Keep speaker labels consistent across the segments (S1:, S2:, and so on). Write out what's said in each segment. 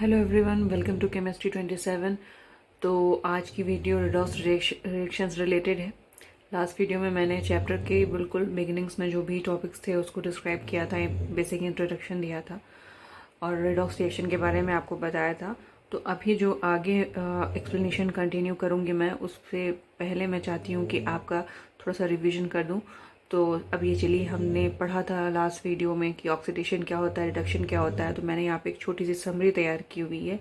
S1: Hello everyone, welcome to chemistry 27। तो आज की वीडियो रिडॉक्स रिएक्शंस रिलेटेड है। लास्ट वीडियो में मैंने चैप्टर के बिल्कुल बिगिनिंग्स में जो भी टॉपिक्स थे उसको डिस्क्राइब किया था, बेसिक इंट्रोडक्शन दिया था और रिडॉक्स रिएक्शन के बारे में आपको बताया था। तो अभी जो आगे एक्सप्लेनेशन कंटिन्यू करूँगी मैं, उससे पहले मैं चाहती हूँ कि आपका थोड़ा सा रिविज़न कर दूँ। तो अब ये चलिए, हमने पढ़ा था लास्ट वीडियो में कि ऑक्सीडेशन क्या होता है, रिडक्शन क्या होता है। तो मैंने यहाँ पे एक छोटी सी समरी तैयार की हुई है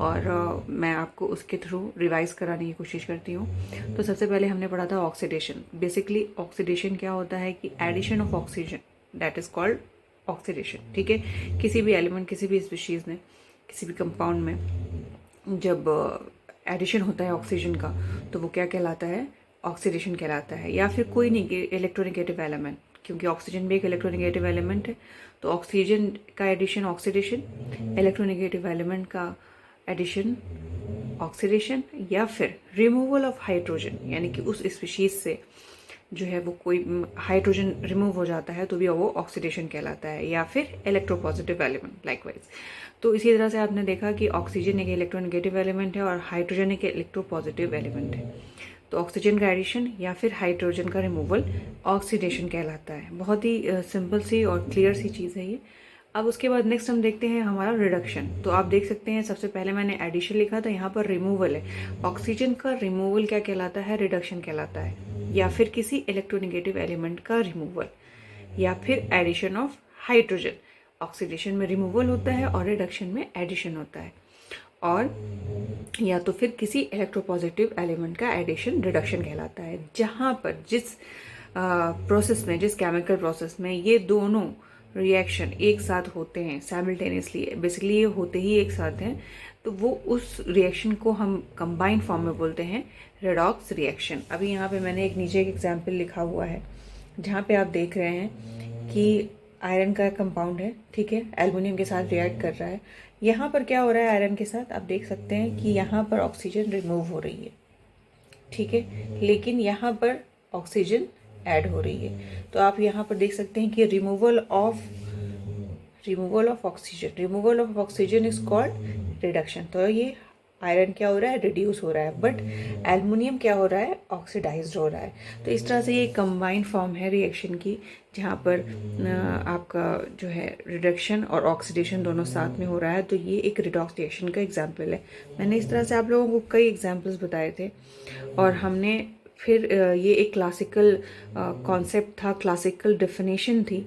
S1: और मैं आपको उसके थ्रू रिवाइज कराने की कोशिश करती हूँ। तो सबसे पहले हमने पढ़ा था ऑक्सीडेशन। बेसिकली ऑक्सीडेशन क्या होता है कि addition of oxygen, that is called oxidation. ठीक है, किसी भी एलिमेंट, किसी भी स्पीशीज़ में, किसी भी कंपाउंड में जब एडिशन होता है ऑक्सीजन का, तो वो क्या कहलाता है? ऑक्सीडेशन कहलाता है। या फिर कोई नहीं, इलेक्ट्रोनेगेटिव एलिमेंट, क्योंकि ऑक्सीजन भी एक इलेक्ट्रोनेगेटिव एलिमेंट है। तो ऑक्सीजन का एडिशन ऑक्सीडेशन, इलेक्ट्रोनेगेटिव एलिमेंट का एडिशन ऑक्सीडेशन, या फिर रिमूवल ऑफ हाइड्रोजन, यानी कि उस स्पीशीज से जो है वो कोई हाइड्रोजन रिमूव हो जाता है तो भी वो ऑक्सीडेशन कहलाता है, या फिर इलेक्ट्रोपॉजिटिव एलिमेंट लाइकवाइज। तो इसी तरह से आपने देखा कि ऑक्सीजन एक इलेक्ट्रोनेगेटिव एलिमेंट है और हाइड्रोजन एक इलेक्ट्रोपॉजिटिव एलिमेंट है। तो ऑक्सीजन का एडिशन या फिर हाइड्रोजन का रिमूवल ऑक्सीडेशन कहलाता है। बहुत ही सिंपल सी और क्लियर सी चीज़ है ये। अब उसके बाद नेक्स्ट हम देखते हैं हमारा रिडक्शन। तो आप देख सकते हैं, सबसे पहले मैंने एडिशन लिखा था, यहाँ पर रिमूवल है। ऑक्सीजन का रिमूवल क्या कहलाता है? रिडक्शन कहलाता है। या फिर किसी इलेक्ट्रोनेगेटिव एलिमेंट का रिमूवल, या फिर एडिशन ऑफ हाइड्रोजन। ऑक्सीडेशन में रिमूवल होता है और रिडक्शन में एडिशन होता है। और या तो फिर किसी इलेक्ट्रोपॉजिटिव एलिमेंट का एडिशन रिडक्शन कहलाता है। जहाँ पर जिस प्रोसेस में, जिस केमिकल प्रोसेस में ये दोनों रिएक्शन एक साथ होते हैं साइमल्टेनियसली, बेसिकली ये होते ही एक साथ हैं, तो वो उस रिएक्शन को हम कंबाइंड फॉर्म में बोलते हैं रेडॉक्स रिएक्शन। अभी यहाँ पे मैंने एक नीचे एक एग्जाम्पल लिखा हुआ है, जहाँ पे आप देख रहे हैं कि आयरन का कंपाउंड है, ठीक है, एल्युमिनियम के साथ रिएक्ट कर रहा है। यहाँ पर क्या हो रहा है आयरन के साथ? आप देख सकते हैं कि यहाँ पर ऑक्सीजन रिमूव हो रही है, ठीक है, लेकिन यहाँ पर ऑक्सीजन ऐड हो रही है। तो आप यहाँ पर देख सकते हैं कि removal of removal of oxygen is called reduction. तो ये आयरन क्या हो रहा है? रिड्यूस हो रहा है, बट एल्युमिनियम क्या हो रहा है? ऑक्सीडाइज्ड हो रहा है। तो इस तरह से ये कंबाइंड फॉर्म है रिएक्शन की, जहाँ पर आपका जो है रिडक्शन और ऑक्सीडेशन दोनों साथ में हो रहा है। तो ये एक रिडॉक्स रिएक्शन का एग्जाम्पल है। मैंने इस तरह से आप लोगों को कई एग्जाम्पल्स बताए थे और हमने फिर ये एक क्लासिकल कॉन्सेप्ट था, क्लासिकल डेफिनेशन थी।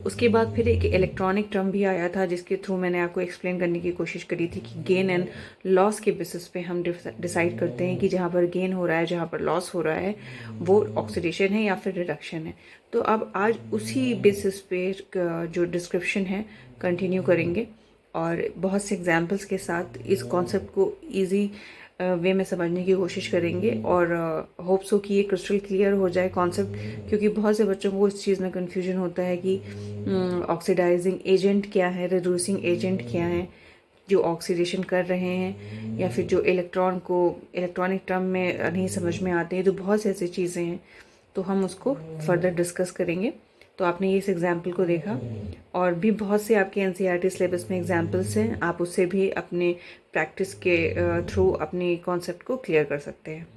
S1: उसके बाद फिर एक इलेक्ट्रॉनिक टर्म भी आया था, जिसके थ्रू मैंने आपको एक्सप्लेन करने की कोशिश करी थी कि गेन एंड लॉस के बेसिस पे हम डिसाइड करते हैं कि जहाँ पर गेन हो रहा है, जहाँ पर लॉस हो रहा है, वो ऑक्सीडेशन है या फिर रिडक्शन है। तो अब आज उसी बेसिस पे जो डिस्क्रिप्शन है कंटिन्यू करेंगे और बहुत से एग्जाम्पल्स के साथ इस कॉन्सेप्ट को ईजी वे में समझने की कोशिश करेंगे और होप सो कि ये क्रिस्टल क्लियर हो जाए कॉन्सेप्ट, क्योंकि बहुत से बच्चों को इस चीज़ में कन्फ्यूजन होता है कि ऑक्सीडाइजिंग एजेंट क्या है, रिड्यूसिंग एजेंट क्या है जो ऑक्सीडेशन कर रहे हैं, या फिर जो इलेक्ट्रॉन को इलेक्ट्रॉनिक टर्म में नहीं समझ में आते हैं। तो बहुत से ऐसी चीज़ें हैं, तो हम उसको फर्दर डिस्कस करेंगे। तो आपने इस एग्जाम्पल को देखा और भी बहुत से आपके एनसीईआरटी सिलेबस में एग्जाम्पल्स हैं, आप उससे भी अपने प्रैक्टिस के थ्रू अपनी कॉन्सेप्ट को क्लियर कर सकते हैं।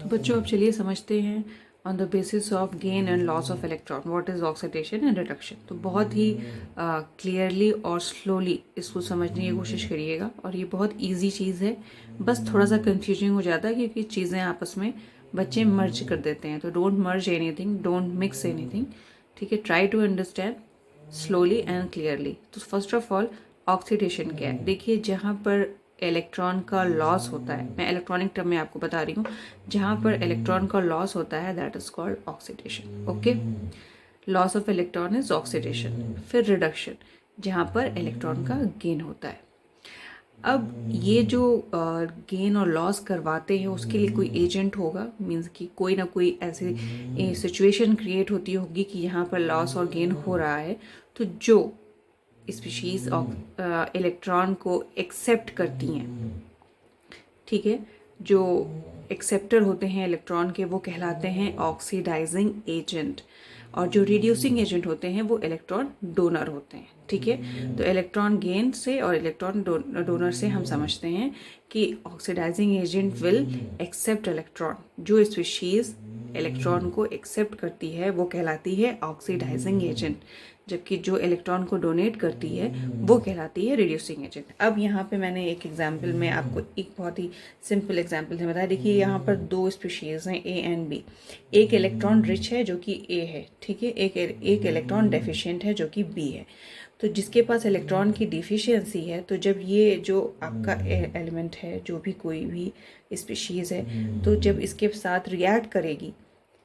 S1: तो बच्चों, अब चलिए समझते हैं on the basis of gain and loss of electron what is oxidation and reduction. तो बहुत ही क्लियरली और स्लोली इसको समझने की कोशिश करिएगा और ये बहुत ईजी चीज़ है। बस थोड़ा सा कन्फ्यूजिंग हो जाता है क्योंकि चीज़ें आपस में बच्चे मर्ज कर देते हैं। तो don't merge anything, don't mix anything, ठीक है। Try to understand slowly and clearly. तो फर्स्ट ऑफ ऑल, ऑक्सीडेशन क्या है? देखिए, जहाँ पर इलेक्ट्रॉन का लॉस होता है, मैं इलेक्ट्रॉनिक टर्म में आपको बता रही हूँ, जहाँ पर इलेक्ट्रॉन का लॉस होता है that is called oxidation. Okay, loss of electron is oxidation. फिर रिडक्शन, जहाँ पर इलेक्ट्रॉन का गेन होता है। अब ये जो गेन और लॉस करवाते हैं उसके लिए कोई एजेंट होगा, मीन्स कि कोई ना कोई ऐसी सिचुएशन क्रिएट होती होगी कि यहाँ पर लॉस और गेन हो रहा है। तो जो स्पीशीज ऑफ इलेक्ट्रॉन को एक्सेप्ट करती हैं, ठीक है, जो एक्सेप्टर होते हैं इलेक्ट्रॉन के, वो कहलाते हैं ऑक्सीडाइजिंग एजेंट, और जो रिड्यूसिंग एजेंट होते हैं वो इलेक्ट्रॉन डोनर होते हैं। ठीक है। तो इलेक्ट्रॉन गेन से और इलेक्ट्रॉन डोनर से हम समझते हैं कि oxidising agent will accept electron. जो स्पीशीज इलेक्ट्रॉन को एक्सेप्ट करती है वो कहलाती है ऑक्सीडाइजिंग एजेंट, जबकि जो इलेक्ट्रॉन को डोनेट करती है वो कहलाती है रिड्यूसिंग एजेंट। अब यहाँ पे मैंने एक एग्जांपल में आपको एक बहुत ही सिंपल एग्जांपल से बताया। देखिए यहाँ पर दो स्पीशीज हैं ए एंड बी। एक इलेक्ट्रॉन रिच है जो कि ए है, ठीक है, एक इलेक्ट्रॉन डेफिशिएंट है जो कि बी है। तो जिसके पास इलेक्ट्रॉन की डिफिशियंसी है, तो जब ये जो आपका एलिमेंट है, जो भी कोई भी स्पीशीज़ है, तो जब इसके साथ रिएक्ट करेगी,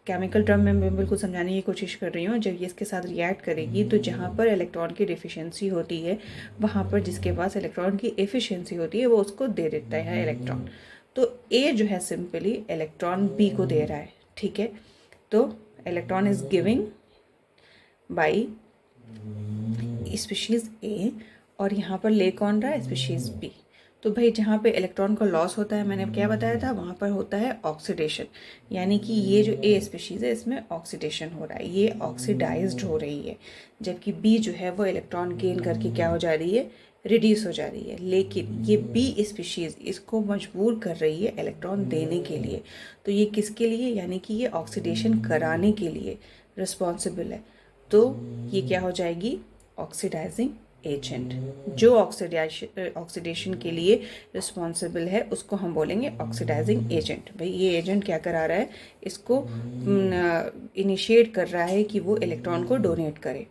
S1: केमिकल टर्म में मैं बिल्कुल समझाने की कोशिश कर रही हूँ, जब ये इसके साथ रिएक्ट करेगी तो जहाँ पर इलेक्ट्रॉन की डिफिशियंसी होती है वहाँ पर जिसके पास इलेक्ट्रॉन की एफिशिएंसी होती है वो उसको दे देता है इलेक्ट्रॉन। तो ए जो है सिंपली इलेक्ट्रॉन बी को दे रहा है, ठीक है। तो electron is giving by species A और यहाँ पर ले कौन रहा है, स्पीशीज़ बी। तो भाई जहाँ पे इलेक्ट्रॉन का लॉस होता है, मैंने क्या बताया था, वहाँ पर होता है ऑक्सीडेशन, यानी कि ये जो ए स्पीशीज़ है इसमें ऑक्सीडेशन हो रहा है, ये ऑक्सीडाइज्ड हो रही है। जबकि बी जो है वो इलेक्ट्रॉन गेन करके क्या हो जा रही है, रिड्यूस हो जा रही है। लेकिन ये बी स्पीशीज़ इसको मजबूर कर रही है इलेक्ट्रॉन देने के लिए। तो ये किसके लिए, यानी कि ये ऑक्सीडेशन कराने के लिए रिस्पॉन्सिबल है। तो ये क्या हो जाएगी, ऑक्सीडाइजिंग एजेंट। जो ऑक्सीडेशन के लिए रिस्पॉन्सिबल है उसको हम बोलेंगे ऑक्सीडाइजिंग एजेंट। भाई ये एजेंट क्या करा रहा है, इसको इनिशिएट कर रहा है कि वो इलेक्ट्रॉन को डोनेट करे।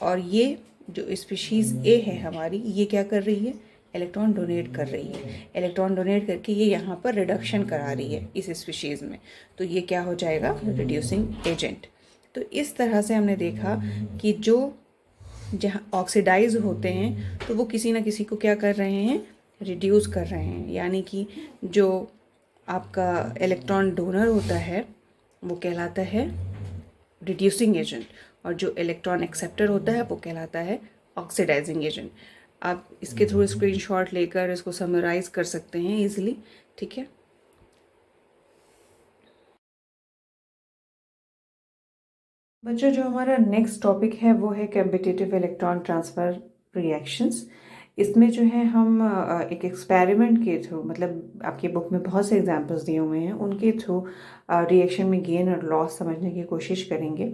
S1: और ये जो स्पीशीज़ ए है हमारी, ये क्या कर रही है, इलेक्ट्रॉन डोनेट कर रही है। इलेक्ट्रॉन डोनेट करके ये यहाँ पर रिडक्शन करा रही है इस स्पीशीज़ में। तो ये क्या हो जाएगा, रिड्यूसिंग एजेंट। तो इस तरह से हमने देखा कि जो जहाँ ऑक्सीडाइज होते हैं तो वो किसी ना किसी को क्या कर रहे हैं, रिड्यूस कर रहे हैं। यानी कि जो आपका इलेक्ट्रॉन डोनर होता है वो कहलाता है रिड्यूसिंग एजेंट, और जो इलेक्ट्रॉन एक्सेप्टर होता है वो कहलाता है ऑक्सीडाइजिंग एजेंट। आप इसके थ्रू स्क्रीनशॉट लेकर इसको समराइज कर सकते हैं इजीली, ठीक है। बच्चों जो हमारा नेक्स्ट टॉपिक है वो है कॉम्पिटिटिव इलेक्ट्रॉन ट्रांसफ़र रिएक्शंस। इसमें जो है हम एक एक्सपेरिमेंट के थ्रू, मतलब आपकी बुक में बहुत से एग्जांपल्स दिए हुए हैं, उनके थ्रू रिएक्शन में गेन और लॉस समझने की कोशिश करेंगे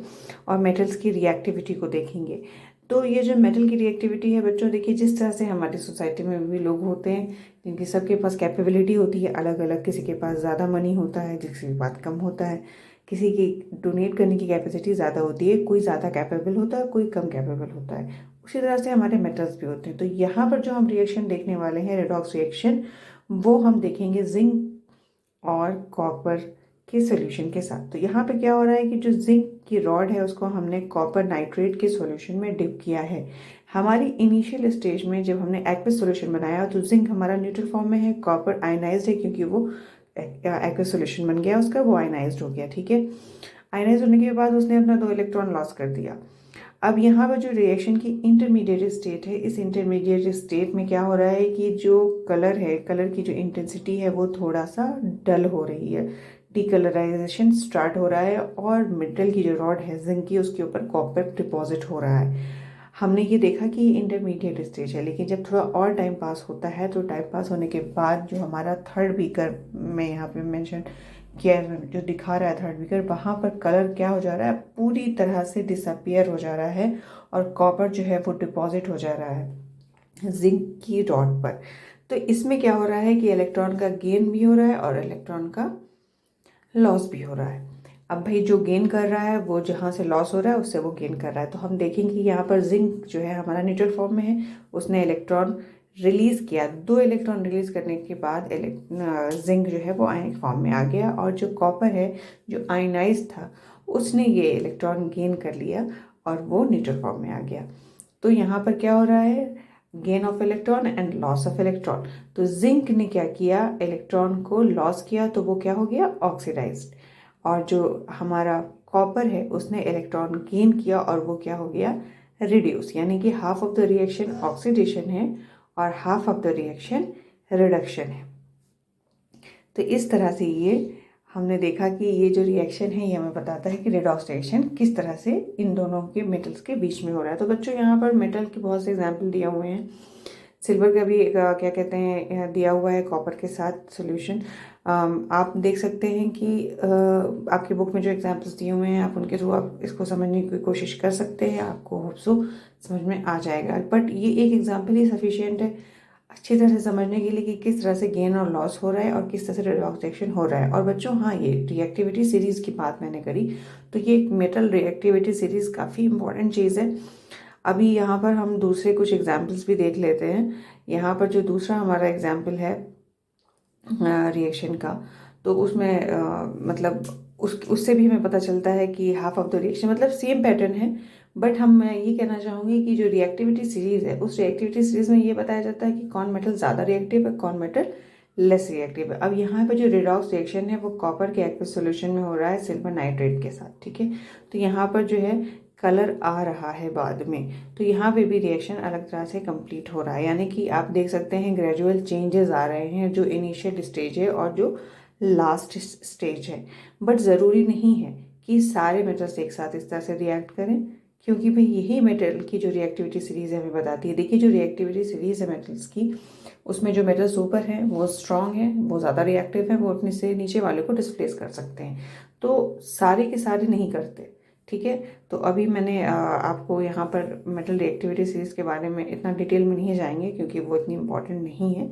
S1: और मेटल्स की रिएक्टिविटी को देखेंगे। तो ये जो मेटल की रिएक्टिविटी है बच्चों, देखिए जिस तरह से हमारी सोसाइटी में भी लोग होते हैं जिनकी सबके पास कैपेबिलिटी होती है अलग अलग, किसी के पास ज़्यादा मनी होता है, किसी के पास कम होता है, किसी की डोनेट करने की कैपेसिटी ज़्यादा होती है, कोई ज़्यादा कैपेबल होता है, कोई कम कैपेबल होता है। उसी तरह से हमारे मेटल्स भी होते हैं। तो यहाँ पर जो हम रिएक्शन देखने वाले हैं, रेडॉक्स रिएक्शन, वो हम देखेंगे जिंक और कॉपर के सॉल्यूशन के साथ। तो यहाँ पे क्या हो रहा है कि जो जिंक की रॉड है उसको हमने कॉपर नाइट्रेट के सॉल्यूशन में डिप किया है। हमारी इनिशियल स्टेज में जब हमने एक्वस सॉल्यूशन बनाया तो जिंक हमारा न्यूट्रल फॉर्म में है, कॉपर आयनाइज्ड है क्योंकि वो एक्वस सॉल्यूशन बन गया उसका, वो आयनाइज्ड हो गया, ठीक है। आयनाइज होने के बाद उसने अपना 2 इलेक्ट्रॉन लॉस कर दिया। अब यहाँ पर जो रिएक्शन की इंटरमीडिएट स्टेट है, इस इंटरमीडिएट स्टेट में क्या हो रहा है कि जो कलर है, कलर की जो इंटेंसिटी है वो थोड़ा सा डल हो रही है, डीकलराइजेशन स्टार्ट हो रहा है और मेटल की जो रॉड है जिंक की, उसके ऊपर कॉपर डिपॉजिट हो रहा है। हमने ये देखा कि ये इंटरमीडिएट स्टेज है, लेकिन जब थोड़ा और टाइम पास होता है तो टाइम पास होने के बाद जो हमारा थर्ड बीकर में यहाँ पे मेंशन किया, जो दिखा रहा है थर्ड बीकर, वहाँ पर कलर क्या हो जा रहा है, पूरी तरह से डिसअपियर हो जा रहा है और कॉपर जो है वो डिपॉजिट हो जा रहा है जिंक की रॉड पर। तो इसमें क्या हो रहा है कि इलेक्ट्रॉन का गेन भी हो रहा है और इलेक्ट्रॉन का लॉस भी हो रहा है। अब भाई जो गेन कर रहा है वो जहाँ से लॉस हो रहा है उससे वो गेन कर रहा है। तो हम देखेंगे कि यहाँ पर जिंक जो है हमारा न्यूट्रल फॉर्म में है, उसने इलेक्ट्रॉन रिलीज़ किया, 2 इलेक्ट्रॉन रिलीज़ करने के बाद जिंक जो है वो आयनिक फॉर्म में आ गया, और जो कॉपर है जो आयनाइज था उसने ये इलेक्ट्रॉन गेन कर लिया और वो न्यूट्रल फॉर्म में आ गया। तो यहाँ पर क्या हो रहा है, gain of electron and loss of electron. तो जिंक ने क्या किया, इलेक्ट्रॉन को लॉस किया, तो वो क्या हो गया, ऑक्सीडाइज्ड। और जो हमारा कॉपर है उसने इलेक्ट्रॉन गेन किया और वो क्या हो गया, रिड्यूस। यानी कि half of the reaction oxidation है और half of the reaction reduction है। तो इस तरह से ये
S2: हमने देखा कि ये जो रिएक्शन है ये हमें बताता है कि रेडॉक्स रिएक्शन किस तरह से इन दोनों के मेटल्स के बीच में हो रहा है। तो बच्चों यहाँ पर मेटल के बहुत से एग्जाम्पल दिए हुए हैं। सिल्वर का भी क्या कहते हैं दिया हुआ है कॉपर के साथ सोल्यूशन। आप देख सकते हैं कि आपकी बुक में जो एग्जाम्पल्स दिए हुए हैं आप उनके थ्रू आप इसको समझने की कोशिश कर सकते हैं, आपको होप सो समझ में आ जाएगा। बट ये एक एग्जाम्पल ही सफिशियंट है अच्छी तरह से समझने के लिए कि किस तरह से गेन और लॉस हो रहा है और किस तरह से रेडॉक्स रिएक्शन हो रहा है। और बच्चों हाँ, ये रिएक्टिविटी सीरीज़ की बात मैंने करी, तो ये एक मेटल रिएक्टिविटी सीरीज़ काफ़ी इंपॉर्टेंट चीज़ है। अभी यहाँ पर हम दूसरे कुछ एग्जाम्पल्स भी देख लेते हैं। यहाँ पर जो दूसरा हमारा एग्जाम्पल है रिएक्शन का, तो उसमें मतलब उससे भी हमें पता चलता है कि हाफ ऑफ द रिएक्शन मतलब सेम पैटर्न है। बट मैं ये कहना चाहूँगी कि जो रिएक्टिविटी सीरीज़ है उस रिएक्टिविटी सीरीज़ में ये बताया जाता है कि कौन मेटल ज़्यादा रिएक्टिव है, कौन मेटल लेस रिएक्टिव है। अब यहाँ पर जो रेडॉक्स रिएक्शन है वो कॉपर के एक्वस सॉल्यूशन में हो रहा है सिल्वर नाइट्रेट के साथ, ठीक है। तो यहाँ पर जो है कलर आ रहा है बाद में, तो यहाँ पे भी रिएक्शन अलग तरह से कंप्लीट हो रहा है, यानी कि आप देख सकते हैं ग्रेजुअल चेंजेस आ रहे हैं जो इनिशियल स्टेज है और जो लास्ट स्टेज है। बट ज़रूरी नहीं है कि सारे मेटल्स एक साथ इस तरह से रिएक्ट करें, क्योंकि भाई यही मेटल की जो रिएक्टिविटी सीरीज़ है हमें बताती है। देखिए जो रिएक्टिविटी सीरीज़ है मेटल्स की, उसमें जो मेटल्स ऊपर हैं वो स्ट्रॉन्ग है, वो ज़्यादा रिएक्टिव है, वो अपने से नीचे वाले को डिस्प्लेस कर सकते हैं। तो सारे के सारे नहीं करते, ठीक है। तो अभी मैंने आपको यहाँ पर मेटल रिएक्टिविटी सीरीज़ के बारे में इतना डिटेल में नहीं जाएंगे क्योंकि वो इतनी इम्पोर्टेंट नहीं है।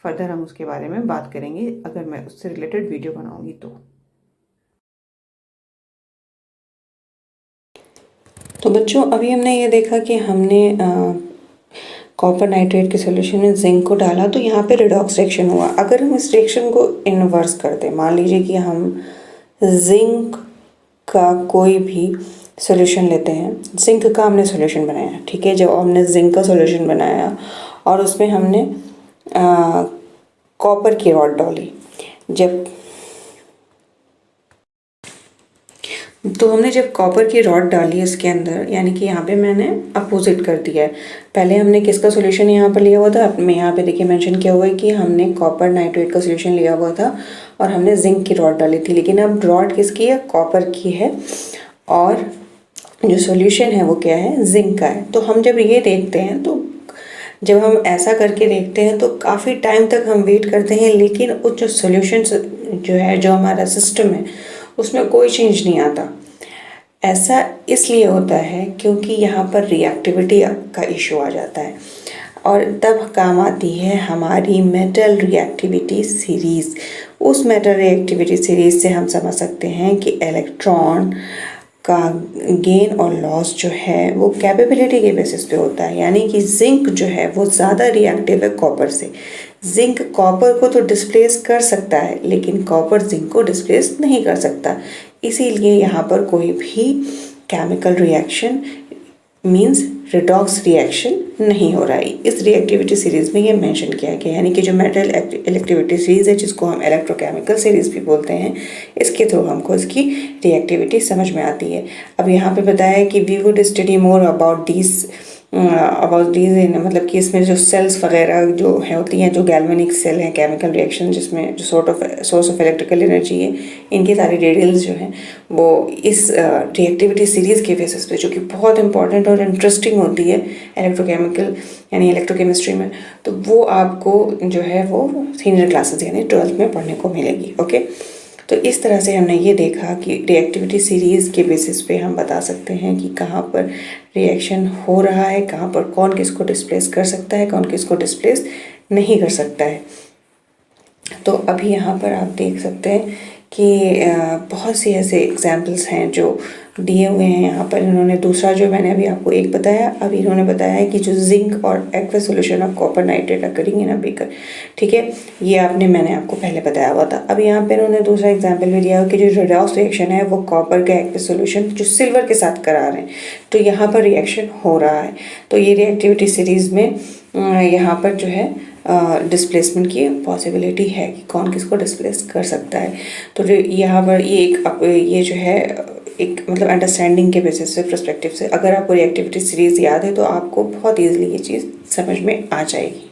S2: फर्दर हम उसके बारे में बात करेंगे अगर मैं उससे रिलेटेड वीडियो बनाऊंगी तो बच्चों अभी हमने ये देखा कि हमने कॉपर नाइट्रेट के सॉल्यूशन में जिंक को डाला तो यहाँ पे रेडॉक्स रिएक्शन हुआ। अगर हम इस रिएक्शन को इन्वर्स कर दें, मान लीजिए कि हम जिंक का कोई भी सॉल्यूशन लेते हैं, जिंक का हमने सॉल्यूशन बनाया, ठीक है। जब हमने जिंक का सॉल्यूशन बनाया और उसमें हमने कॉपर की रॉड डाली, जब कॉपर की रॉड डाली इसके अंदर, यानी कि यहाँ पे मैंने अपोजिट कर दिया है। पहले हमने किसका सॉल्यूशन यहाँ पर लिया हुआ था, मैं यहाँ पे देखिए मेंशन किया हुआ है कि हमने कॉपर नाइट्रेट का सॉल्यूशन लिया हुआ था और हमने जिंक की रॉड डाली थी। लेकिन अब रॉड किसकी है, कॉपर की है, और जो सॉल्यूशन है वो क्या है, जिंक का है। तो हम जब ये देखते हैं, तो जब हम ऐसा करके देखते हैं तो काफ़ी टाइम तक हम वेट करते हैं, लेकिन उस जो सॉल्यूशन जो है, जो हमारा सिस्टम है, उसमें कोई चेंज नहीं आता। ऐसा इसलिए होता है क्योंकि यहाँ पर रिएक्टिविटी का इशू आ जाता है, और तब काम आती है हमारी मेटल रिएक्टिविटी सीरीज़। उस मेटल रिएक्टिविटी सीरीज़ से हम समझ सकते हैं कि इलेक्ट्रॉन का गेन और लॉस जो है वो कैपेबिलिटी के बेसिस पे होता है। यानी कि जिंक जो है वो ज़्यादा रिएक्टिव है कॉपर से। जिंक कॉपर को तो डिस्प्लेस कर सकता है, लेकिन कॉपर जिंक को डिस्प्लेस नहीं कर सकता। इसीलिए यहाँ पर कोई भी chemical reaction means redox reaction नहीं हो रहा है। इस रिएक्टिविटी सीरीज़ में ये मेंशन किया गया, यानी कि जो मेटल इलेक्टिविटी सीरीज़ है, जिसको हम इलेक्ट्रोकेमिकल सीरीज़ भी बोलते हैं, इसके थ्रू हमको इसकी रिएक्टिविटी समझ में आती है। अब यहाँ पे बताया है कि we would study more about these मतलब कि इसमें जो सेल्स वगैरह जो है होती हैं, जो गैल्वेनिक सेल हैं, केमिकल रिएक्शन जिसमें जो सोर्स ऑफ इलेक्ट्रिकल एनर्जी है, इनकी सारी डिटेल्स जो हैं वो इस रिएक्टिविटी सीरीज़ के बेसिस पे, जो कि बहुत इंपॉर्टेंट और इंटरेस्टिंग होती है इलेक्ट्रोकेमिकल यानी इलेक्ट्रोकेमिस्ट्री में, तो वो आपको जो है वो सीनियर क्लासेस यानी 12th में पढ़ने को मिलेगी। ओके, तो इस तरह से हमने ये देखा कि रिएक्टिविटी सीरीज़ के बेसिस पे हम बता सकते हैं कि कहाँ पर रिएक्शन हो रहा है, कहाँ पर कौन किसको डिस्प्लेस कर सकता है, कौन किसको डिस्प्लेस नहीं कर सकता है। तो अभी यहाँ पर आप देख सकते हैं कि बहुत सी ऐसे एग्जाम्पल्स हैं जो दिए हुए हैं। यहाँ पर इन्होंने दूसरा जो मैंने अभी आपको एक बताया, अभी इन्होंने बताया है कि जो जिंक और aqueous solution of copper nitrate occurring in a beaker, ठीक है, ये मैंने आपको पहले बताया हुआ था। अब यहाँ पर इन्होंने दूसरा एग्जाम्पल भी दिया है कि जो रेडॉक्स रिएक्शन है वो कॉपर के एक्वस सॉल्यूशन जो सिल्वर के साथ करा रहे हैं, तो यहाँ पर रिएक्शन हो रहा है। तो ये रिएक्टिविटी सीरीज़ में यहाँ पर जो है डिस्प्लेसमेंट की पॉसिबिलिटी है कि कौन किसको डिस्प्लेस कर सकता है। तो यहाँ पर ये जो है एक मतलब अंडरस्टैंडिंग के बेसिस से, पर्सपेक्टिव से, अगर आपको रिएक्टिविटी सीरीज़ याद है तो आपको बहुत ईजिली ये चीज़ समझ में आ जाएगी।